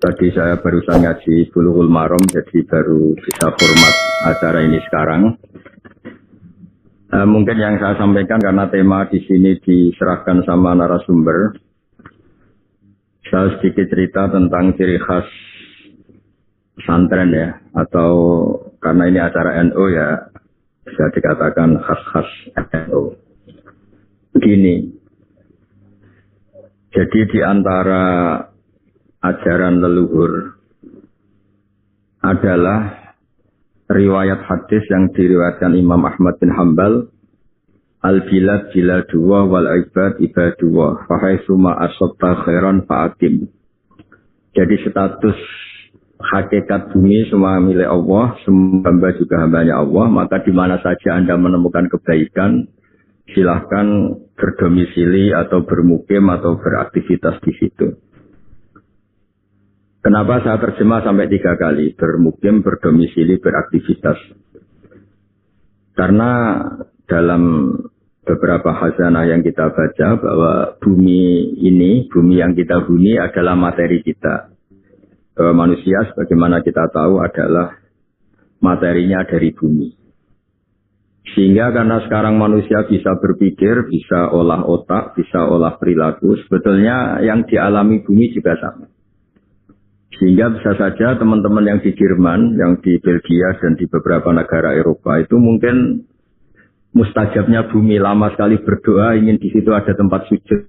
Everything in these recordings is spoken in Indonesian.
Tadi saya barusan ngaji Bulughul Maram, jadi baru bisa format acara ini sekarang. Mungkin yang saya sampaikan karena tema di sini diserahkan sama narasumber. Saya sedikit cerita tentang ciri khas pesantren ya, atau karena ini acara NU ya, bisa dikatakan khas-khas NU. Begini, jadi di antara ajaran leluhur adalah riwayat hadis yang diriwayatkan Imam Ahmad bin Hanbal, al-bilad biladullah wal ibad ibadullah fahaitsuma asabta khairan fa'akim. Jadi status hakikat bumi semua milik Allah, semua hamba juga hambanya Allah, maka di mana saja Anda menemukan kebaikan, silahkan berdomisili atau bermukim atau beraktivitas di situ. Kenapa saya terjemah sampai 3 kali, bermukim, berdomisili, beraktivitas? Karena dalam beberapa khazanah yang kita baca bahwa bumi ini, bumi yang kita huni adalah materi kita. Bahwa manusia sebagaimana kita tahu adalah materinya dari bumi. Sehingga karena sekarang manusia bisa berpikir, bisa olah otak, bisa olah perilaku, sebetulnya yang dialami bumi juga sama. Sehingga bisa saja teman-teman yang di Jerman, yang di Belgia, dan di beberapa negara Eropa itu mungkin mustajabnya bumi, lama sekali berdoa ingin di situ ada tempat sujud.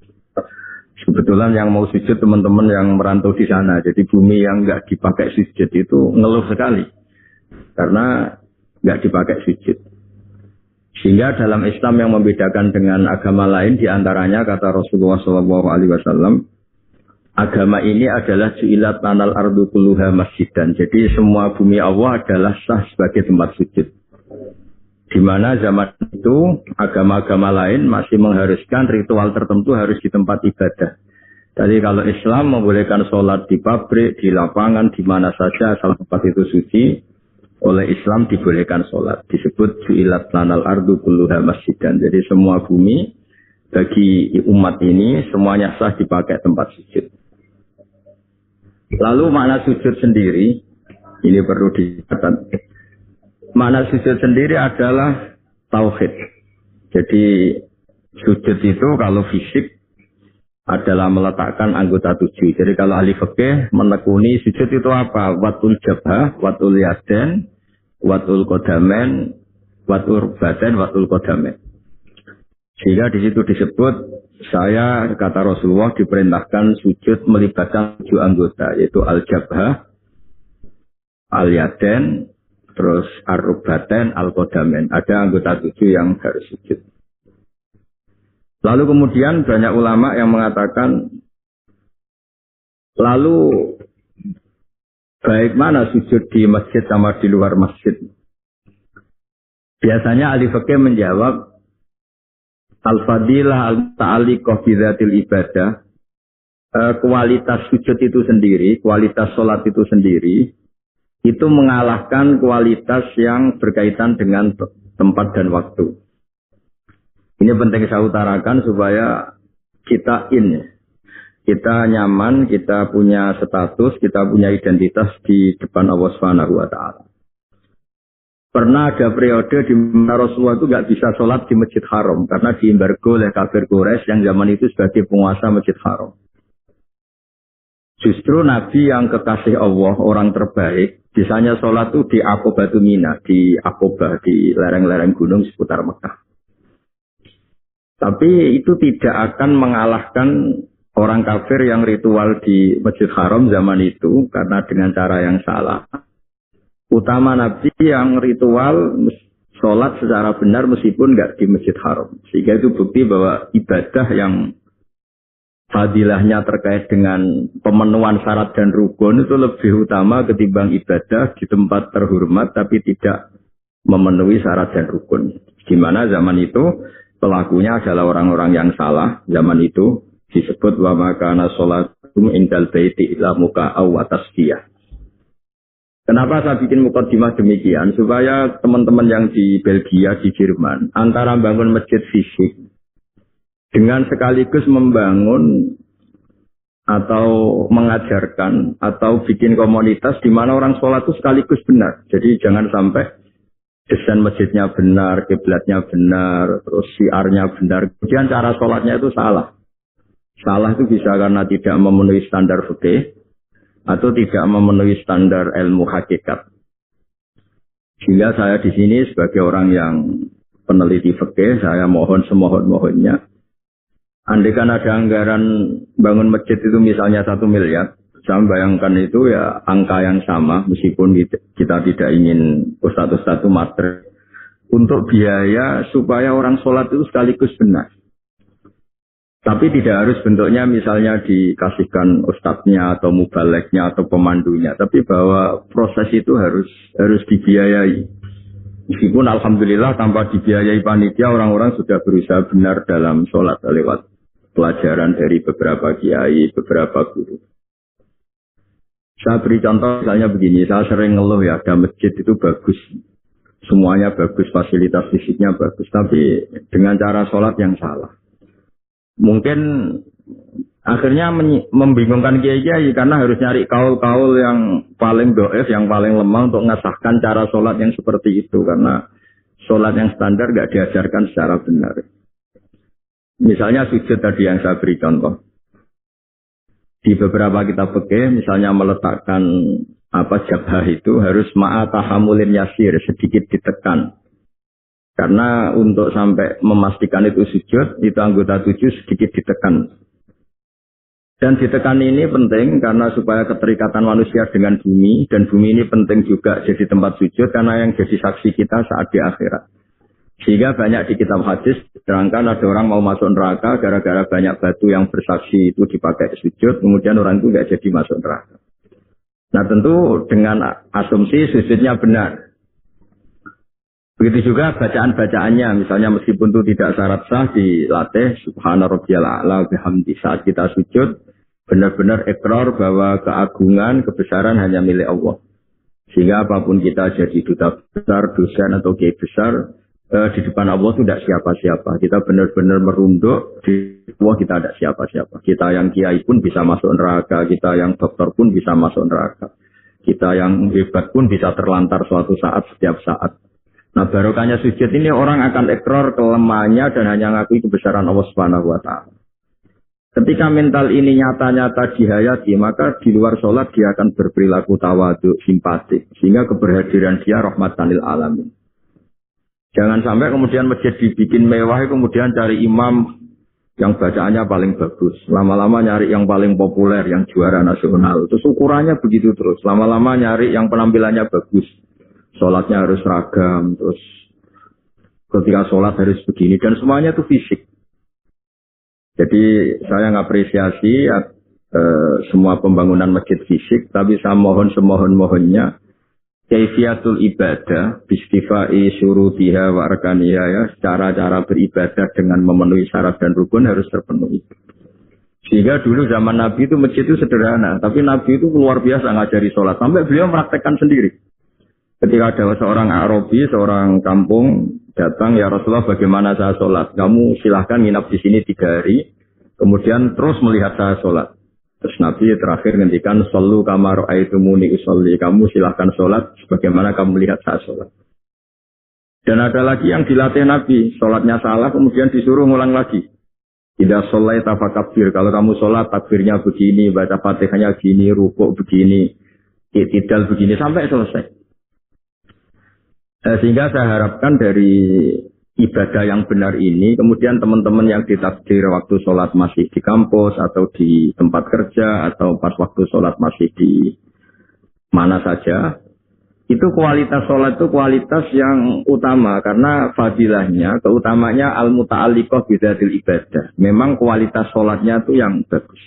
Kebetulan yang mau sujud teman-teman yang merantau di sana. Jadi bumi yang nggak dipakai sujud itu ngeluh sekali. Karena nggak dipakai sujud. Sehingga dalam Islam yang membedakan dengan agama lain diantaranya kata Rasulullah SAW, agama ini adalah ju'ilat lanal ardu kulluha masjidan. Jadi semua bumi Allah adalah sah sebagai tempat sujud. Di mana zaman itu agama-agama lain masih mengharuskan ritual tertentu harus di tempat ibadah. Jadi kalau Islam membolehkan sholat di pabrik, di lapangan, di mana saja asal tempat itu suci, oleh Islam dibolehkan sholat. Disebut ju'ilat lanal ardu kulluha masjidan. Jadi semua bumi bagi umat ini semuanya sah dipakai tempat sujud. Lalu makna sujud sendiri, ini perlu dicatat. Makna sujud sendiri adalah tauhid. Jadi sujud itu kalau fisik adalah meletakkan anggota 7. Jadi kalau ahli fikih menekuni sujud itu apa? Watul jabhah, watul yaden, watul kodamen, watul badan, watul kodamen. Sehingga di situ disebut, saya kata Rasulullah diperintahkan sujud melibatkan 7 anggota, yaitu al-jabhah, al-yaden, terus ar-rubaten, al-kodamen. Ada anggota 7 yang harus sujud. Lalu kemudian banyak ulama yang mengatakan, lalu baik mana sujud di masjid sama di luar masjid? Biasanya ahli fikih menjawab, al-fadilah al-ta'aliqah bidatil ibadah, kualitas sujud itu sendiri, kualitas sholat itu sendiri, itu mengalahkan kualitas yang berkaitan dengan tempat dan waktu. Ini penting saya utarakan supaya kita kita nyaman, kita punya status, kita punya identitas di depan Allah Subhanahu wa Ta'ala. Pernah ada periode di mana Rasulullah itu nggak bisa sholat di Masjid Haram karena diembargo oleh kafir Quraisy yang zaman itu sebagai penguasa Masjid Haram. Justru Nabi yang kekasih Allah, orang terbaik, bisanya sholat itu di Aqobah Mina, di Aqobah, di lereng-lereng gunung seputar Mekah. Tapi itu tidak akan mengalahkan orang kafir yang ritual di Masjid Haram zaman itu karena dengan cara yang salah. Utama Nabi yang ritual sholat secara benar meskipun nggak di Masjid Haram. Sehingga itu bukti bahwa ibadah yang fadilahnya terkait dengan pemenuhan syarat dan rukun itu lebih utama ketimbang ibadah di tempat terhormat tapi tidak memenuhi syarat dan rukun. Di mana zaman itu pelakunya adalah orang-orang yang salah. Zaman itu disebut wa makana sholatum indal baiti illa muka'aw wa tasbiyah. Kenapa saya bikin mukadimah demikian? Supaya teman-teman yang di Belgia, di Jerman, antara membangun masjid fisik dengan sekaligus membangun atau mengajarkan atau bikin komunitas di mana orang sholat itu sekaligus benar. Jadi jangan sampai desain masjidnya benar, kiblatnya benar, terus syiarnya benar. Kemudian cara sholatnya itu salah. Salah itu bisa karena tidak memenuhi standar fikih atau tidak memenuhi standar ilmu hakikat. Sehingga saya di sini sebagai orang yang peneliti fikih, saya mohon semohon-mohonnya. Andaikan ada anggaran bangun masjid itu misalnya 1 miliar, saya bayangkan itu ya angka yang sama, meskipun kita tidak ingin ustadz-ustadz itu materi, untuk biaya supaya orang sholat itu sekaligus benar. Tapi tidak harus bentuknya misalnya dikasihkan ustadznya atau mubaleknya atau pemandunya, tapi bahwa proses itu harus dibiayai. Meskipun alhamdulillah tanpa dibiayai panitia, orang-orang sudah berusaha benar dalam sholat lewat pelajaran dari beberapa kiai, beberapa guru. Saya beri contoh misalnya begini, saya sering ngeluh ya, ada masjid itu bagus, semuanya bagus, fasilitas fisiknya bagus, tapi dengan cara sholat yang salah. Mungkin akhirnya membingungkan kiai-kiai karena harus nyari kaul-kaul yang paling doef, yang paling lemah untuk mengesahkan cara sholat yang seperti itu, karena sholat yang standar gak diajarkan secara benar. Misalnya sujud tadi yang saya beri contoh. Di beberapa kitab fikih, misalnya meletakkan jabhah itu harus ma'atahamulin yasir, sedikit ditekan. Karena untuk sampai memastikan itu sujud, itu anggota 7 sedikit ditekan. Dan ditekan ini penting karena supaya keterikatan manusia dengan bumi, dan bumi ini penting juga jadi tempat sujud karena yang jadi saksi kita saat di akhirat. Sehingga banyak di kitab hadis terangkan ada orang mau masuk neraka gara-gara banyak batu yang bersaksi itu dipakai sujud, kemudian orang itu nggak jadi masuk neraka. Nah tentu dengan asumsi sujudnya benar. Begitu juga bacaan-bacaannya, misalnya meskipun itu tidak syarat sah dilatih subhana rabbiyal a'la bihamdi, saat kita sujud benar-benar ikrar bahwa keagungan, kebesaran hanya milik Allah. Sehingga apapun kita jadi duta besar, dosen atau kiai besar, di depan Allah itu tidak siapa-siapa. Kita benar-benar merunduk di Allah, kita tidak siapa-siapa. Kita yang kiai pun bisa masuk neraka, kita yang dokter pun bisa masuk neraka. Kita yang hebat pun bisa terlantar suatu saat, setiap saat. Nah barokahnya sujud ini orang akan ikrar kelemahannya dan hanya ngakui kebesaran Allah Subhanahu wa Ta'ala. Ketika mental ini nyata-nyata dihayati, maka di luar sholat dia akan berperilaku tawadhu, simpatik, sehingga keberhadiran dia rahmatan lil alamin. Jangan sampai kemudian masjid dibikin mewah, kemudian cari imam yang bacaannya paling bagus. Lama-lama nyari yang paling populer, yang juara nasional. Terus ukurannya begitu terus. Lama-lama nyari yang penampilannya bagus. Sholatnya harus seragam. Terus ketika sholat harus begini. Dan semuanya itu fisik. Jadi saya ngapresiasi semua pembangunan masjid fisik. Tapi saya mohon semohon-mohonnya. Kaifiatul ibadah, bistifai syurutiha wa arkaniha, ya, cara-cara beribadah dengan memenuhi syarat dan rukun harus terpenuhi. Sehingga dulu zaman Nabi itu masjid itu sederhana, tapi Nabi itu luar biasa ngajari sholat, sampai beliau meraktekkan sendiri. Ketika ada seorang Arabi, seorang kampung datang, ya Rasulullah bagaimana saya sholat? Kamu silahkan nginap di sini 3 hari, kemudian terus melihat saya sholat. Terus Nabi terakhir ngendikan sallu kama ra'aitumuni usolli, kamu silahkan sholat sebagaimana kamu lihat saya sholat. Dan ada lagi yang dilatih Nabi, sholatnya salah kemudian disuruh ngulang lagi. Tidak sholat tafakabir, kalau kamu sholat takbirnya begini, baca fatihahnya begini, rukuk begini, i'tidal begini sampai selesai. Sehingga saya harapkan dari ibadah yang benar ini, kemudian teman-teman yang ditakdir waktu sholat masih di kampus atau di tempat kerja atau pas waktu sholat masih di mana saja, itu kualitas sholat itu kualitas yang utama karena fadilahnya, keutamanya al-muta'alliqah bidzil ibadah. Memang kualitas sholatnya itu yang bagus.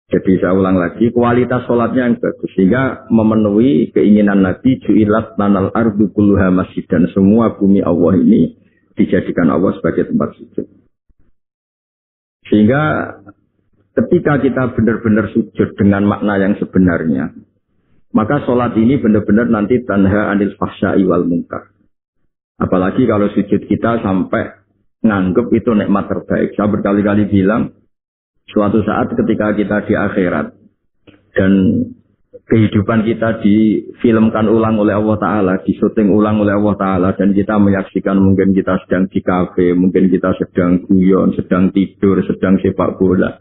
Jadi saya ulang lagi, kualitas sholatnya yang bagus. Sehingga memenuhi keinginan Nabi, ju'ilat lanal ardu kulluha masjid. Dan semua bumi Allah ini dijadikan Allah sebagai tempat sujud. Sehingga ketika kita benar-benar sujud dengan makna yang sebenarnya, maka sholat ini benar-benar nanti tanha anil fahsya'i wal munkar. Apalagi kalau sujud kita sampai nganggep itu nikmat terbaik. Saya berkali-kali bilang, Suatu saat ketika kita di akhirat dan kehidupan kita difilmkan ulang oleh Allah Ta'ala, disuting ulang oleh Allah Ta'ala, dan kita menyaksikan mungkin kita sedang di kafe, mungkin kita sedang guyon, sedang tidur, sedang sepak bola.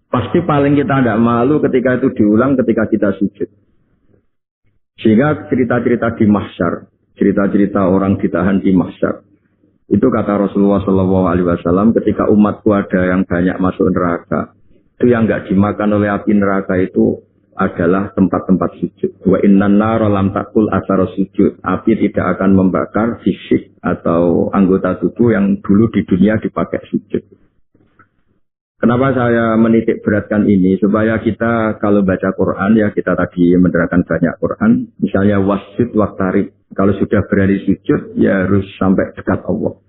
Pasti paling kita tidak malu ketika itu diulang ketika kita sujud. Sehingga cerita-cerita di mahsyar, cerita-cerita orang ditahan di mahsyar, itu kata Rasulullah SAW, ketika umatku ada yang banyak masuk neraka, itu yang nggak dimakan oleh api neraka itu adalah tempat-tempat sujud. Wa innan nar lam takul asar sujud. Api tidak akan membakar fisik atau anggota tubuh yang dulu di dunia dipakai sujud. Kenapa saya menitik beratkan ini? Supaya kita kalau baca Quran, ya kita tadi menerangkan banyak Quran. Misalnya wasjud waktarib. Kalau sudah berani sujud, ya harus sampai dekat Allah.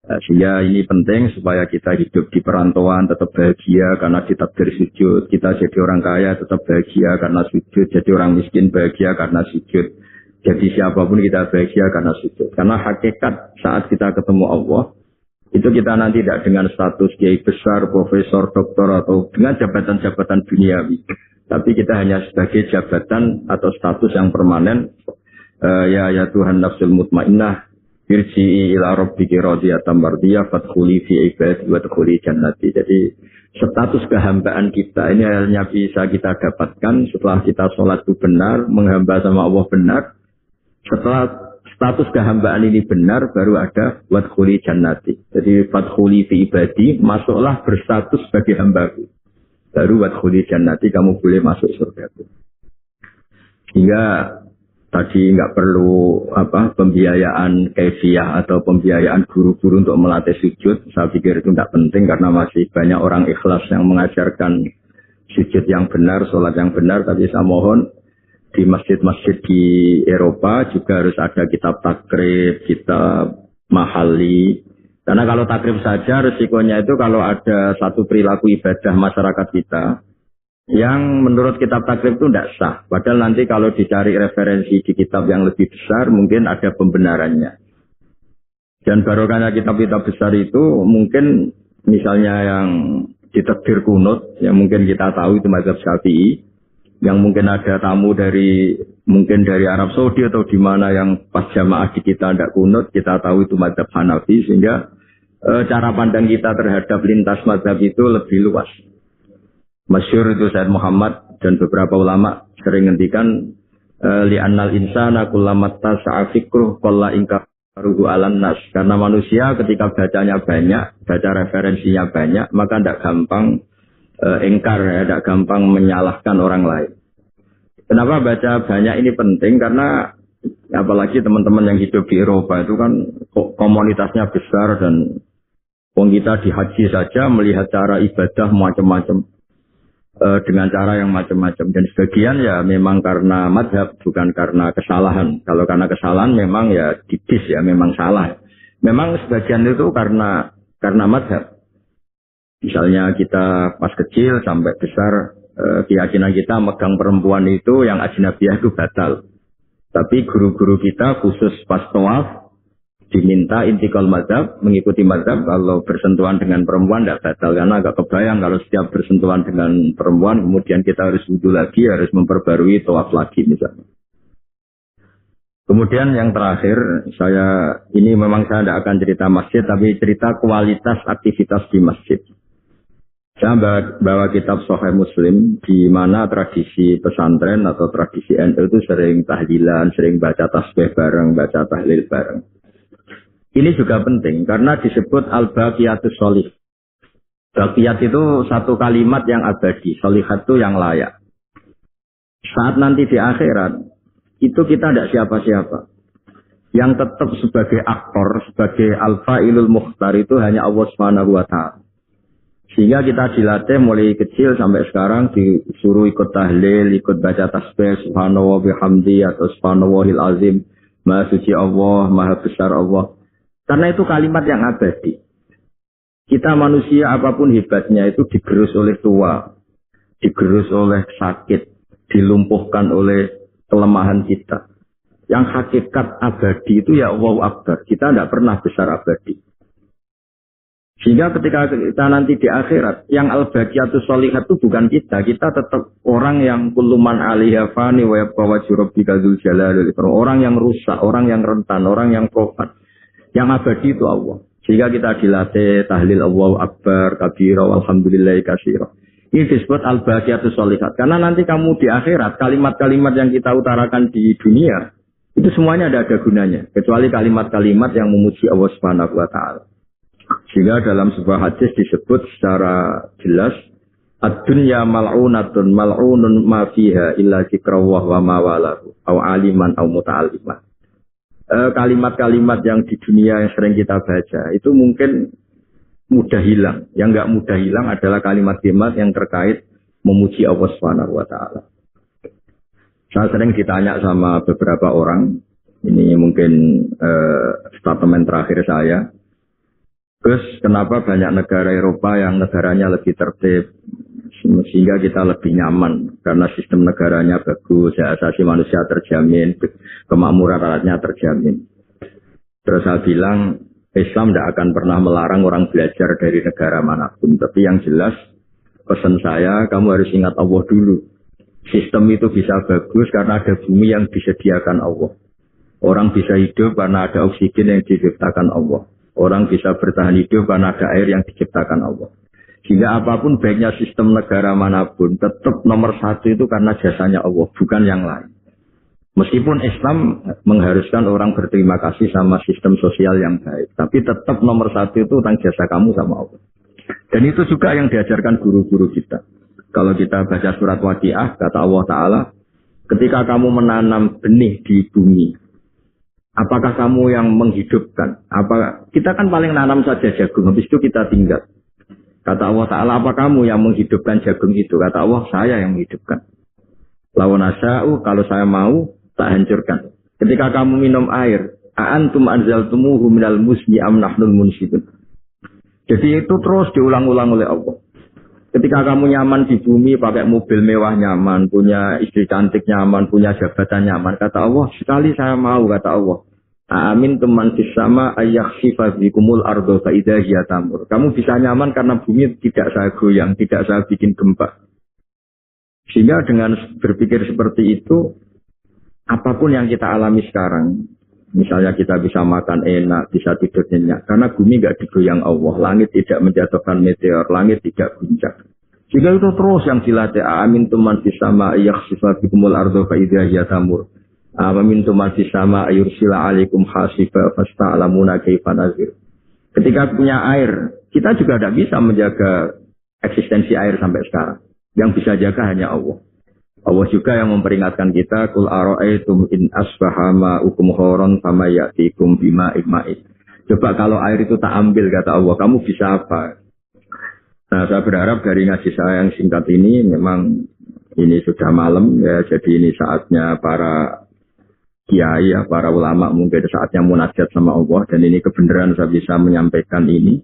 Sehingga ini penting supaya kita hidup di perantauan tetap bahagia karena ditakdir sujud. Kita jadi orang kaya tetap bahagia karena sujud. Jadi orang miskin bahagia karena sujud. Jadi siapapun kita bahagia karena sujud. Karena hakikat saat kita ketemu Allah, itu kita nanti tidak dengan status kiai besar, profesor, doktor, atau dengan jabatan-jabatan duniawi. Tapi kita hanya sebagai jabatan atau status yang permanen. Ya Tuhan nafsul mutmainnah. Irji'i ila rabbiki radiyatan mardiyah fadkhuli fi ibadi wa dkhuli jannati. Jadi status kehambaan kita ini hanya bisa kita dapatkan setelah kita sholat itu benar, menghamba sama Allah benar. Setelah status kehambaan ini benar, baru ada wadkhuli jannati. Jadi fadkhuli fi ibadi, masuklah berstatus sebagai hambaku. Baru wadkhuli jannati, kamu boleh masuk surga. Hingga tadi nggak perlu pembiayaan kefiah atau pembiayaan guru-guru untuk melatih sujud. Saya pikir itu nggak penting karena masih banyak orang ikhlas yang mengajarkan sujud yang benar, sholat yang benar. Tapi saya mohon di masjid-masjid di Eropa juga harus ada kitab takrib, kitab mahali. Karena kalau takrib saja resikonya itu kalau ada satu perilaku ibadah masyarakat kita yang menurut kitab takrib itu tidak sah. Padahal nanti kalau dicari referensi di kitab yang lebih besar, mungkin ada pembenarannya. Dan barokahnya kitab-kitab besar itu, mungkin misalnya yang ditakdir kunut, yang mungkin kita tahu itu mazhab Syafi'i, yang mungkin ada tamu mungkin dari Arab Saudi atau di mana yang pas jamaah di kita tidak kunut, kita tahu itu mazhab Hanafi, sehingga cara pandang kita terhadap lintas mazhab itu lebih luas. Masyhur itu Said Muhammad dan beberapa ulama sering ngendikan li'annal insana kullamat tasa'a fikruh qalla inkaruhu 'alan nas. Karena manusia ketika bacanya banyak, baca referensinya banyak, maka tidak gampang ingkar, tidak gampang menyalahkan orang lain. Kenapa baca banyak ini penting? Karena apalagi teman-teman yang hidup di Eropa itu kan komunitasnya besar dan kita di haji saja melihat cara ibadah macam-macam. Dengan cara yang macam-macam, dan sebagian ya memang karena madhab, bukan karena kesalahan. Kalau karena kesalahan memang ya didis, ya memang salah. Memang sebagian itu karena madhab. Misalnya kita pas kecil sampai besar, keyakinan kita megang perempuan itu yang ajnabiyah itu batal. Tapi guru-guru kita khusus pas tawaf diminta intikal mazhab, mengikuti mazhab. Kalau bersentuhan dengan perempuan tidak batal, karena agak kebayang kalau setiap bersentuhan dengan perempuan kemudian kita harus wudu lagi, harus memperbarui tawaf lagi misalnya. Kemudian yang terakhir, ini memang saya tidak akan cerita masjid, tapi cerita kualitas aktivitas di masjid. Saya bawa kitab Sahih Muslim, di mana tradisi pesantren atau tradisi NU itu sering tahlilan, sering baca tasbih bareng, baca tahlil bareng. Ini juga penting karena disebut al-baqiyatus sholih. Baqiyat itu satu kalimat yang abadi, sholihat itu yang layak. Saat nanti di akhirat, itu kita tidak siapa-siapa. Yang tetap sebagai aktor, sebagai al-fa'ilul mukhtar itu hanya Allah Subhanahu wa ta'ala. Sehingga kita dilatih mulai kecil sampai sekarang disuruh ikut tahlil, ikut baca tasbih, subhanallah bihamdi atau subhanallahil azim, maha suci Allah, maha besar Allah. Karena itu kalimat yang abadi. Kita manusia apapun hebatnya itu digerus oleh tua, digerus oleh sakit, dilumpuhkan oleh kelemahan kita. Yang hakikat abadi itu ya Allahu Akbar. Kita tidak pernah besar abadi. Sehingga ketika kita nanti di akhirat, yang al-baqiyatus sholihat itu bukan kita. Kita tetap orang yang kulluman alaiha fani wa yabqa wajhu rabbika dzul jalali wal ikram. Orang yang rusak, orang yang rentan, orang yang profan. Yang abadi itu Allah. Sehingga kita dilatih tahlil Allahu Akbar, kabira, walhamdulillahi katsira. Ini disebut al-baqiyatus sholihat. Karena nanti kamu di akhirat, kalimat-kalimat yang kita utarakan di dunia, itu semuanya tidak ada gunanya. Kecuali kalimat-kalimat yang memuji Allah Subhanahu wa ta'ala. Sehingga dalam sebuah hadis disebut secara jelas, ad-dunya mal'unatun mal'unun ma fiha illa zikrawah wa ma walahu au aliman au muta'aliman. Kalimat-kalimat yang di dunia yang sering kita baca itu mungkin mudah hilang. Yang enggak mudah hilang adalah kalimat-kalimat yang terkait memuji Allah Subhanahu wa taala. Saya sering ditanya sama beberapa orang, ini mungkin statement terakhir saya. Terus kenapa banyak negara Eropa yang negaranya lebih tertib sehingga kita lebih nyaman karena sistem negaranya bagus, hak asasi manusia terjamin, kemakmuran rakyatnya terjamin. Terus saya bilang Islam tidak akan pernah melarang orang belajar dari negara manapun, tapi yang jelas pesan saya kamu harus ingat Allah dulu. Sistem itu bisa bagus karena ada bumi yang disediakan Allah. Orang bisa hidup karena ada oksigen yang diciptakan Allah. Orang bisa bertahan hidup karena ada air yang diciptakan Allah. Sehingga apapun baiknya sistem negara manapun, tetap nomor satu itu karena jasanya Allah, bukan yang lain. Meskipun Islam mengharuskan orang berterima kasih sama sistem sosial yang baik, tapi tetap nomor satu itu tentang jasa kamu sama Allah. Dan itu juga yang diajarkan guru-guru kita. Kalau kita baca surat Waqiah, kata Allah Ta'ala, ketika kamu menanam benih di bumi, apakah kamu yang menghidupkan? Kita kan paling nanam saja jagung, habis itu kita tinggal. Kata Allah Ta'ala, apa kamu yang menghidupkan jagung itu? Kata Allah, saya yang menghidupkan. Lawan asya'u, kalau saya mau, tak hancurkan. Ketika kamu minum air, a'antum anzaltumuhu minal musni am nahnul munshidun. Jadi itu terus diulang-ulang oleh Allah. Ketika kamu nyaman di bumi, pakai mobil mewah nyaman, punya istri cantik nyaman, punya jabatan nyaman. Kata Allah, sekali saya mau, kata Allah. Amin teman sama ayakhsifa bikumul ardo faidah tamur. Kamu bisa nyaman karena bumi tidak saya goyang, tidak saya bikin gempa. Sehingga dengan berpikir seperti itu, apapun yang kita alami sekarang, misalnya kita bisa makan enak, bisa tidur nyenyak, karena bumi nggak digoyang Allah, langit tidak menjatuhkan meteor, langit tidak guncang. Sehingga itu terus yang dilatih. Amin teman sama ayakhsifa bikumul ardo faidah tamur. Amin tuman sama ayursila alaikum hasiba fasta'lamuna kaifa nazir. Ketika punya air, kita juga tidak bisa menjaga eksistensi air sampai sekarang. Yang bisa jaga hanya Allah. Allah juga yang memperingatkan kita, qul ara'aitum in asbaha ma'ukum khoron fama ya'tikum bima'in ma'in. Coba kalau air itu tak ambil, kata Allah, kamu bisa apa? Nah, saya berharap dari ngaji saya yang singkat ini, memang ini sudah malam ya, jadi ini saatnya para kiai ya, para ulama mungkin saatnya munajat sama Allah, dan ini kebenaran saya bisa menyampaikan ini.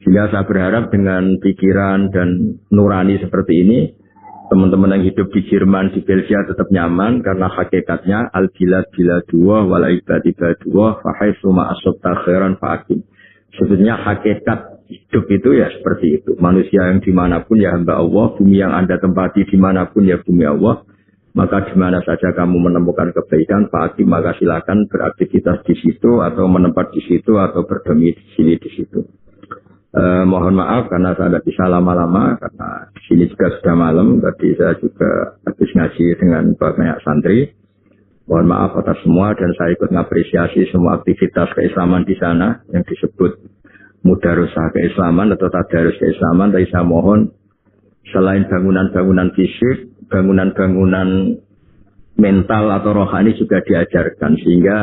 Sehingga saya berharap dengan pikiran dan nurani seperti ini, teman-teman yang hidup di Jerman, di Belgia tetap nyaman, karena hakikatnya al-bilad biladullah wal ibad ibadullah fa haitsu ma asabta khairan fa'akim. Sebetulnya hakikat hidup itu ya seperti itu. Manusia yang dimanapun ya hamba Allah, bumi yang Anda tempati dimanapun ya bumi Allah. Maka di mana saja kamu menemukan kebaikan, Pak Hakim, maka silakan beraktivitas di situ atau menempat di situ atau berdomisili di situ. Mohon maaf karena saya tidak bisa lama-lama karena di sini juga sudah malam. Tadi saya juga habis ngaji dengan banyak santri. Mohon maaf atas semua dan saya ikut mengapresiasi semua aktivitas keislaman di sana yang disebut mudarosah keislaman atau tadarus keislaman. Tapi saya mohon selain bangunan-bangunan fisik, bangunan-bangunan mental atau rohani juga diajarkan, sehingga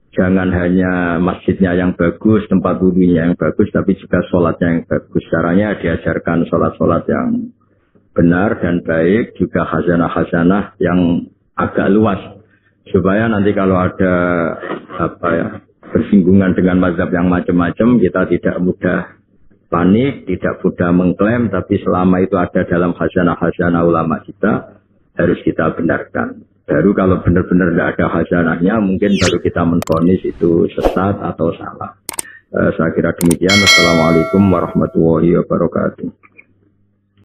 jangan hanya masjidnya yang bagus, tempat wudunya yang bagus, tapi juga sholatnya yang bagus. Caranya diajarkan sholat-sholat yang benar dan baik, juga khazanah-khazanah yang agak luas, supaya nanti kalau ada bersinggungan dengan mazhab yang macam-macam, kita tidak mudah panik, tidak mudah mengklaim, tapi selama itu ada dalam khazanah-khazanah ulama kita, harus kita benarkan. Baru kalau benar-benar tidak ada khazanahnya, mungkin baru kita menvonis itu sesat atau salah. Saya kira demikian. Wassalamualaikum warahmatullahi wabarakatuh.